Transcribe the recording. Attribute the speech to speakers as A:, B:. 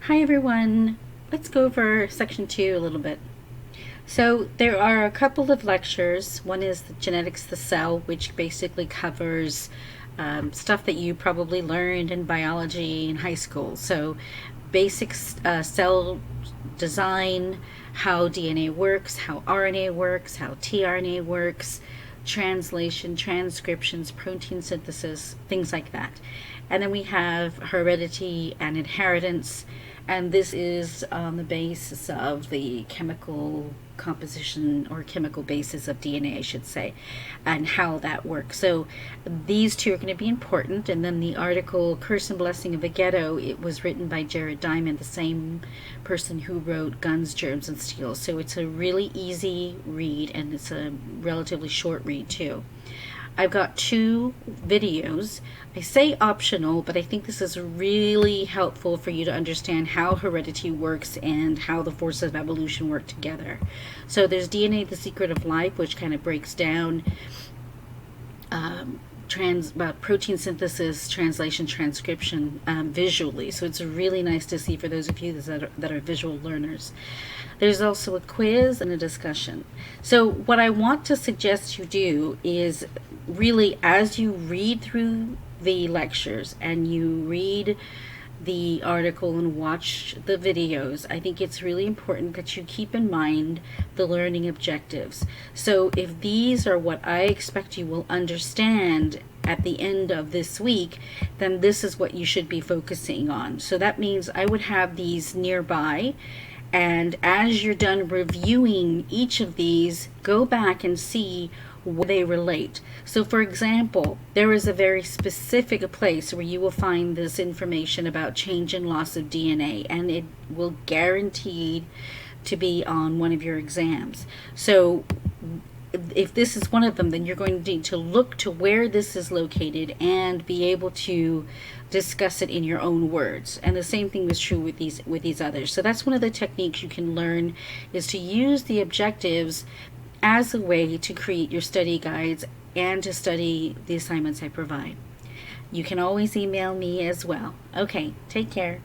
A: Hi everyone. Let's go over section 2 a little bit. So there are a couple of lectures. One is the Genetics of the Cell, which basically covers stuff that you probably learned in biology in high school. So basic cell design, how DNA works, how RNA works, how tRNA works, translation, transcriptions, protein synthesis, things like that. And then we have heredity and inheritance, and this is on the basis of the chemical composition or chemical basis of DNA, I should say, and how that works. So these two are going to be important. And then the article Curse and Blessing of a Ghetto, it was written by Jared Diamond, the same person who wrote Guns, Germs, and Steel. So it's a really easy read, and it's a relatively short read too. I've got 2 videos. I say optional, but I think this is really helpful for you to understand how heredity works and how the forces of evolution work together. So there's DNA, the Secret of Life, which kind of breaks down protein synthesis, translation, transcription visually. So it's really nice to see for those of you that are visual learners. There's also a quiz and a discussion. So what I want to suggest you do is really, as you read through the lectures and you read the article and watch the videos, I think it's really important that you keep in mind the learning objectives. So if these are what I expect you will understand at the end of this week, then this is what you should be focusing on. So that means I would have these nearby, and as you're done reviewing each of these, go back and see where they relate. So for example, there is a very specific place where you will find this information about change and loss of DNA, and it will guaranteed to be on one of your exams. So if this is one of them, then you're going to need to look to where this is located and be able to discuss it in your own words. And the same thing is true with these others. So that's one of the techniques you can learn, is to use the objectives as a way to create your study guides and to study the assignments I provide. You can always email me as well. Okay, take care.